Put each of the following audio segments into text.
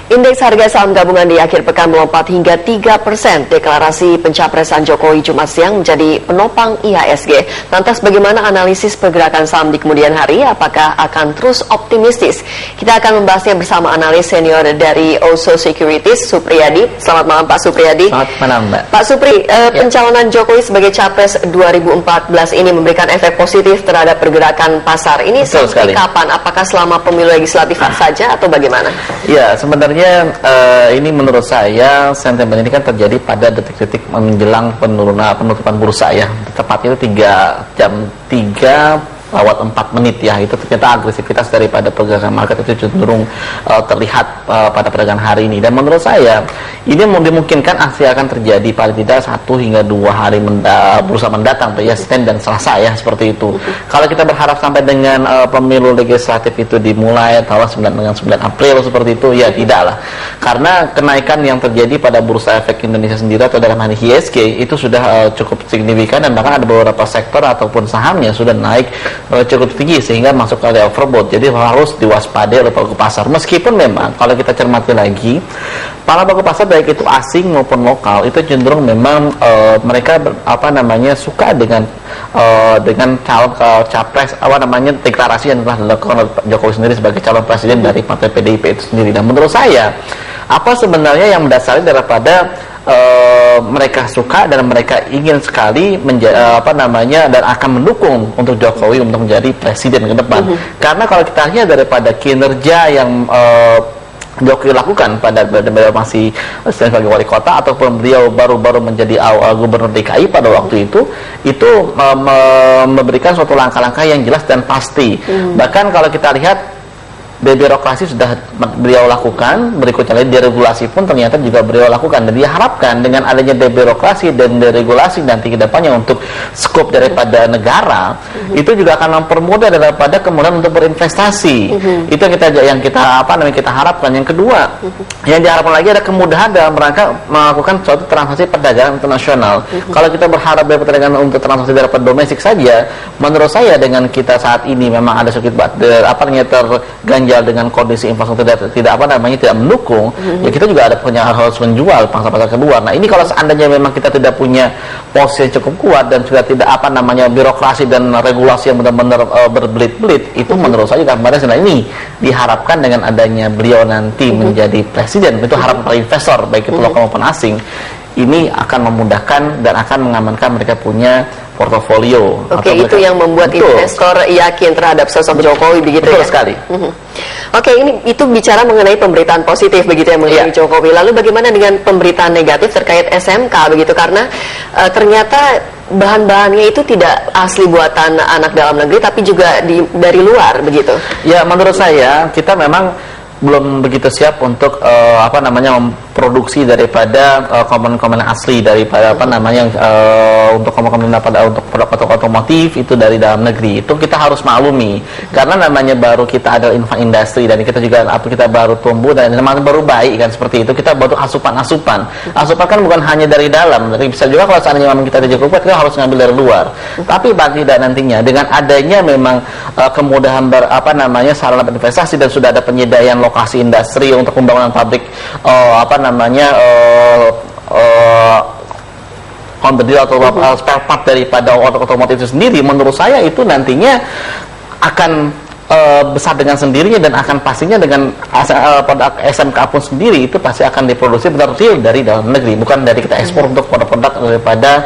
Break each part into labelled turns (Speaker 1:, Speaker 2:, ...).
Speaker 1: Indeks harga saham gabungan di akhir pekan melompat hingga 3%. Deklarasi pencapresan Jokowi Jumat siang menjadi penopang IHSG. Lantas bagaimana analisis pergerakan saham di kemudian hari? Apakah akan terus optimistis? Kita akan membahasnya bersama analis senior dari Oso Securities, Supriyadi. Selamat malam Pak Supriyadi.
Speaker 2: Selamat malam Mbak.
Speaker 1: Pak Supri, pencalonan Jokowi sebagai Capres 2014 ini memberikan efek positif terhadap pergerakan pasar. Ini
Speaker 2: Betul
Speaker 1: sampai
Speaker 2: sekali.
Speaker 1: kapan? Apakah selama pemilu legislatif saja atau bagaimana?
Speaker 2: Ya, sebenarnya ini menurut saya sentimen ini kan terjadi pada detik-detik menjelang penutupan bursa ya. Tepatnya itu 3:04 ya. Itu ternyata agresivitas daripada pergerakan market itu cenderung terlihat pada perdagangan hari ini. Dan menurut saya ini dimungkinkan aksi akan terjadi paling tidak 1 hingga 2 hari bursa mendatang ya, Senin dan Selasa ya, seperti itu. Kalau kita berharap sampai dengan pemilu legislatif itu dimulai tanggal 9 April seperti itu, ya tidaklah. Karena kenaikan yang terjadi pada bursa efek Indonesia sendiri atau dalam hal IHSG itu sudah cukup signifikan, dan bahkan ada beberapa sektor ataupun sahamnya sudah naik cukup tinggi sehingga masuk ke area overbought. Jadi harus diwaspadai oleh pelaku pasar. Meskipun memang kalau kita cermati lagi, para pelaku pasar baik itu asing maupun lokal itu cenderung memang mereka suka dengan calon capres deklarasi yang telah dilakukan oleh Jokowi sendiri sebagai calon presiden dari partai PDIP itu sendiri. Dan menurut saya apa sebenarnya yang mendasari daripada mereka suka dan mereka ingin sekali dan akan mendukung untuk Jokowi untuk menjadi presiden ke depan. Karena kalau kita lihat daripada kinerja yang Jokowi lakukan pada beliau masih sebagai wali kota ataupun beliau baru-baru menjadi gubernur DKI pada waktu itu memberikan suatu langkah-langkah yang jelas dan pasti. Bahkan kalau kita lihat birokrasi sudah beliau lakukan, berikutnya lagi deregulasi pun ternyata juga beliau lakukan, dan diharapkan dengan adanya deregulasi dan deregulasi nanti ke depannya untuk skop daripada negara itu juga akan mempermudah daripada kemudian untuk berinvestasi. Itu yang kita harapkan. Yang kedua, yang diharapkan lagi ada kemudahan dalam rangka melakukan suatu transaksi perdagangan internasional. Kalau kita berharap dari perdagangan untuk transaksi daripada domestik saja, menurut saya dengan kita saat ini memang ada sedikit terganjal dengan kondisi infrastruktur tidak mendukung, ya kita juga harus menjual pangsa-pasar kedua. Nah, ini kalau seandainya memang kita tidak punya posisi yang cukup kuat dan juga tidak birokrasi dan regulasi yang benar-benar berbelit-belit, itu menurut saya gambaran ini diharapkan dengan adanya beliau nanti menjadi presiden, itu harapan para investor baik itu lokal maupun asing, ini akan memudahkan dan akan mengamankan mereka punya portofolio.
Speaker 1: Oke, itu yang membuat investor yakin terhadap sosok Jokowi begitu.
Speaker 2: Betul
Speaker 1: ya?
Speaker 2: Sekali.
Speaker 1: Oke, itu bicara mengenai pemberitaan positif begitu ya mengenai Jokowi. Lalu bagaimana dengan pemberitaan negatif terkait SMK begitu, karena ternyata bahan-bahannya itu tidak asli buatan anak dalam negeri tapi juga dari luar begitu. Ya,
Speaker 2: menurut saya kita memang belum begitu siap untuk memproduksi daripada komponen asli daripada untuk komponen untuk produk otomotif itu dari dalam negeri. Itu kita harus maklumi karena baru kita adalah industri dan kita juga kita baru tumbuh dan baru baik kan, seperti itu. Kita baru asupan kan bukan hanya dari dalam, tapi bisa juga kalau seandainya memang kita tidak cukup kita harus ngambil dari luar. Tapi bagi dan nantinya dengan adanya memang kemudahan sarana berinvestasi dan sudah ada penyediaan lokasi industri untuk pembangunan pabrik konversi atau spare part daripada otomotif itu sendiri, menurut saya itu nantinya akan besar dengan sendirinya dan akan pastinya dengan produk SMK pun sendiri itu pasti akan diproduksi benar-benar dari dalam negeri, bukan dari kita ekspor untuk produk-produk daripada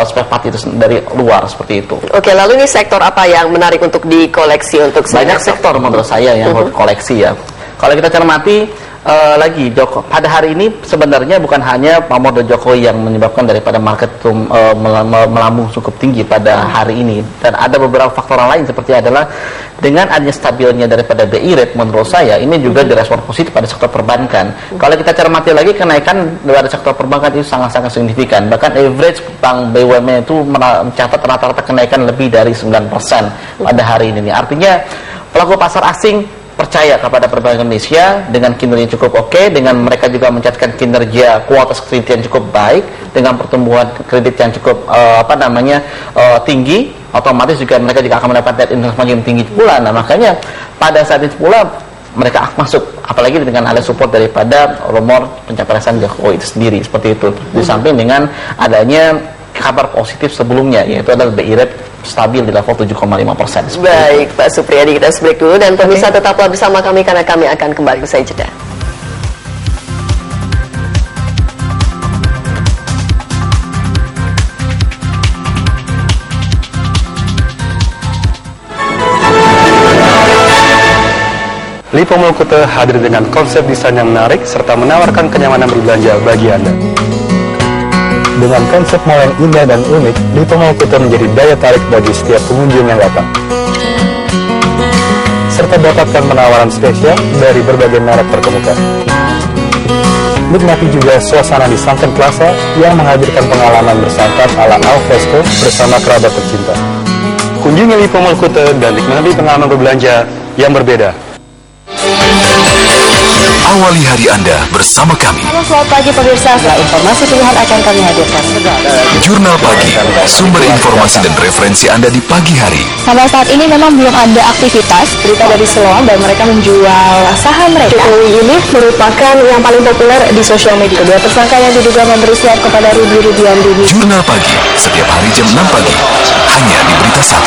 Speaker 2: spare part itu dari luar, seperti itu. Oke, lalu ini sektor apa yang menarik untuk dikoleksi untuk banyak sektor menurut saya yang koleksi ya. Kalau kita cermati pada hari ini sebenarnya bukan hanya pamor Jokowi yang menyebabkan daripada market melambung cukup tinggi pada hari ini, dan ada beberapa faktor lain seperti adalah dengan adanya stabilnya daripada BI rate, menurut saya ini juga direspon positif pada sektor perbankan. Kalau kita cermati lagi, kenaikan dari sektor perbankan itu sangat-sangat signifikan, bahkan average bank BUMN itu mencatat rata-rata kenaikan lebih dari 9% pada hari ini. Artinya pelaku pasar asing percaya kepada perbankan Indonesia dengan kinerja cukup oke, dengan mereka juga mencatatkan kinerja kualitas kredit yang cukup baik, dengan pertumbuhan kredit yang cukup tinggi, otomatis juga mereka juga akan mendapatkan net interest margin tinggi pula. Nah, makanya pada saat itu pula mereka masuk, apalagi dengan ada support daripada rumor pencapresan Jokowi itu sendiri, seperti itu. Di samping dengan adanya kabar positif sebelumnya, yaitu adalah BI Rate stabil di level 7,5%.
Speaker 1: Baik, Pak Supriyadi, kita break dulu dan pemirsa tetaplah bersama kami karena kami akan kembali usai jeda.
Speaker 3: Lipo Mall Kuta hadir dengan konsep desain yang menarik serta menawarkan kenyamanan berbelanja bagi Anda. Dengan konsep mall yang indah dan unik, Lipo Mall Kuta menjadi daya tarik bagi setiap pengunjung yang datang. Serta dapatkan penawaran spesial dari berbagai merek terkemuka. Nikmati juga suasana di Sunken Plaza yang menghadirkan pengalaman bersantap ala al fresco bersama kerabat tercinta. Kunjungi Lipo Mall Kuta dan nikmati pengalaman berbelanja yang berbeda.
Speaker 4: Awali hari Anda bersama kami.
Speaker 1: Halo, selamat pagi pemirsa. Informasi pilihan akan kami hadirkan.
Speaker 4: Jurnal Pagi, sumber informasi dan referensi Anda di pagi hari.
Speaker 5: Sampai saat ini memang belum ada aktivitas berita dari Siloam dan mereka menjual saham mereka. Jokowi ini merupakan yang paling populer di sosial media. Kedua tersangka yang diduga memberi suap kepada Rudy Rudiantini.
Speaker 4: Jurnal Pagi, setiap hari jam 6 pagi, hanya di Berita 1.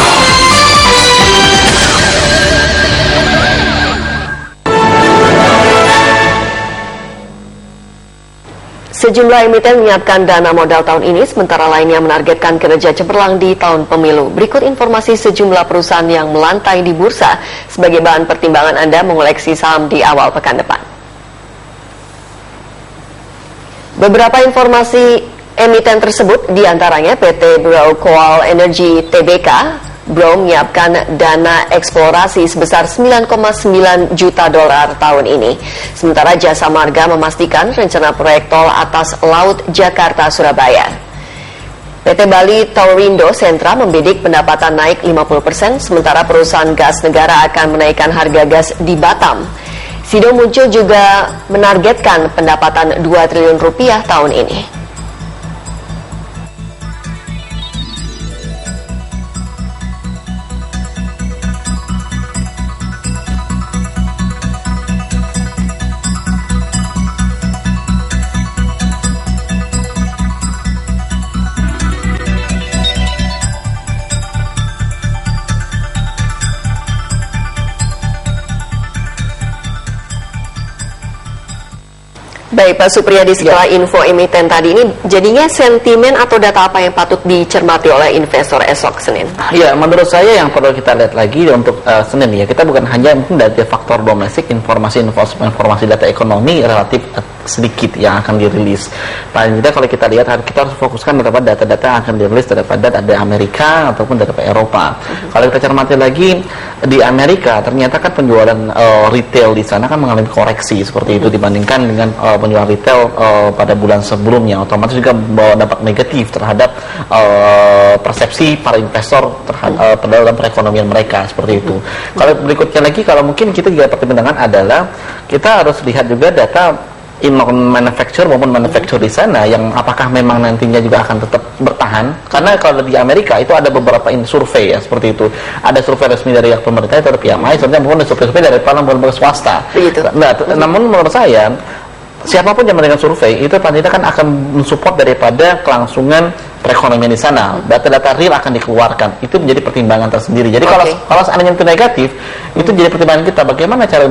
Speaker 1: Sejumlah emiten menyiapkan dana modal tahun ini, sementara lainnya menargetkan kinerja cemerlang di tahun pemilu. Berikut informasi sejumlah perusahaan yang melantai di bursa sebagai bahan pertimbangan Anda mengoleksi saham di awal pekan depan. Beberapa informasi emiten tersebut diantaranya PT Brow Coal Energy Tbk. Brow menyiapkan dana eksplorasi sebesar 9,9 juta dolar tahun ini. Sementara Jasa Marga memastikan rencana proyek tol atas laut Jakarta-Surabaya. PT Bali Taurindo Sentra membidik pendapatan naik 50%, sementara perusahaan gas negara akan menaikkan harga gas di Batam. Sido Muncul juga menargetkan pendapatan 2 triliun rupiah tahun ini. Baik Pak Supriyadi, setelah info emiten tadi ini, jadinya sentimen atau data apa yang patut dicermati oleh investor esok Senin?
Speaker 2: Ya, menurut saya yang perlu kita lihat lagi untuk Senin ya, kita bukan hanya mungkin dari faktor domestik, informasi data ekonomi relatif sedikit yang akan dirilis. Paling tidak kalau kita lihat, kita harus fokuskan terhadap data-data yang akan dirilis daripada ada Amerika ataupun daripada Eropa. Kalau kita cermati lagi di Amerika, ternyata kan penjualan retail di sana kan mengalami koreksi seperti itu dibandingkan dengan penjualan retail pada bulan sebelumnya. Otomatis juga membawa dampak negatif terhadap persepsi para investor terhadap dalam perekonomian mereka seperti itu. Kalau berikutnya lagi, kalau mungkin kita juga pertimbangan adalah kita harus lihat juga data manufacture maupun manufacture di sana yang apakah memang nantinya juga akan tetap bertahan, karena kalau di Amerika itu ada beberapa survei ya seperti itu, ada survei resmi dari pemerintah atau PMI, sebenarnya maupun ada survei dari lembaga swasta. Nah, namun menurut saya siapapun yang melakukan survei itu paling tidak kan akan mensupport daripada kelangsungan perekonomian di sana. Data-data real akan dikeluarkan. Itu menjadi pertimbangan tersendiri. Jadi kalau seandainya itu negatif, itu jadi pertimbangan kita bagaimana cara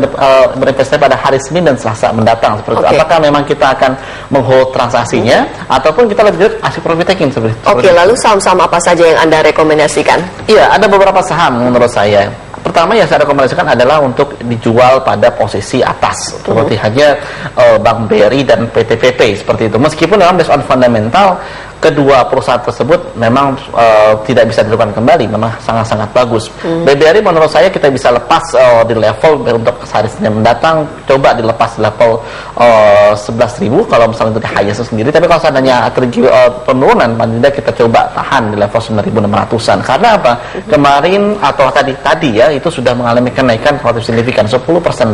Speaker 2: berinvestasi pada hari Senin dan Selasa mendatang seperti itu. Apakah memang kita akan menghold transaksinya ataupun kita lebih asik profit taking seperti itu.
Speaker 1: Lalu saham-saham apa saja yang Anda rekomendasikan?
Speaker 2: Iya, ada beberapa saham menurut saya. Pertama yang saya rekomendasikan adalah untuk dijual pada posisi atas, seperti hanya Bank BRI dan PTPP seperti itu. Meskipun dalam based on fundamental kedua perusahaan tersebut memang tidak bisa dilakukan kembali, memang sangat-sangat bagus. BBRI menurut saya kita bisa lepas di level untuk hari Senin mendatang, coba dilepas di level 11.000 kalau misalnya itu di highest sendiri. Tapi kalau seandainya terjadi penurunan, paling tidak kita coba tahan di level 9.600-an. Karena apa? Kemarin atau tadi ya itu sudah mengalami kenaikan relatif signifikan 10%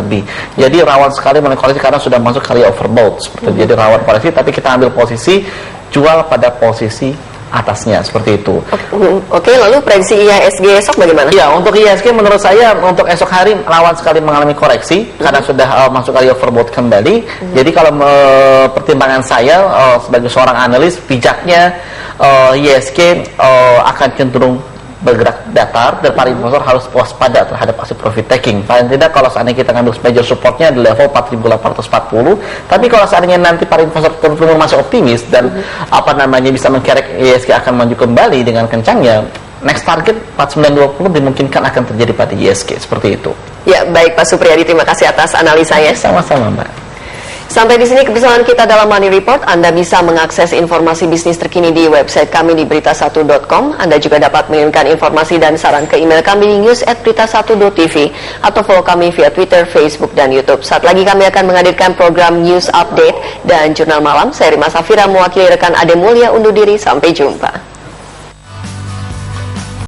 Speaker 2: lebih. Jadi rawan sekali koreksi karena sudah masuk carry overbought seperti itu. Jadi rawan koreksi, tapi kita ambil posisi jual pada posisi atasnya, seperti itu.
Speaker 1: Oke, lalu prediksi IHSG esok bagaimana?
Speaker 2: Ya, untuk IHSG menurut saya untuk esok hari rawan sekali mengalami koreksi karena sudah masuk kali overbought kembali. Jadi kalau pertimbangan saya sebagai seorang analis, bijaknya IHSG akan cenderung bergerak datar dan para investor harus waspada terhadap aksi profit taking. Paling tidak kalau seandainya kita ngambil major supportnya di level 4.840, tapi kalau seandainya nanti para investor cenderung masih optimis dan bisa mengkerek IHSG akan maju kembali dengan kencangnya, next target 4920 dimungkinkan akan terjadi pada IHSG, seperti itu.
Speaker 1: Ya, baik Pak Supriyadi, terima kasih atas analisanya.
Speaker 2: Sama-sama, Mbak.
Speaker 1: Sampai di sini kebesaran kita dalam Money Report. Anda bisa mengakses informasi bisnis terkini di website kami di berita1.com. Anda juga dapat mengirimkan informasi dan saran ke email kami di news@berita1.tv atau follow kami via Twitter, Facebook, dan YouTube. Saat lagi kami akan menghadirkan program News Update dan Jurnal Malam. Saya Rima Safira mewakili rekan Ade Mulia undur diri. Sampai jumpa.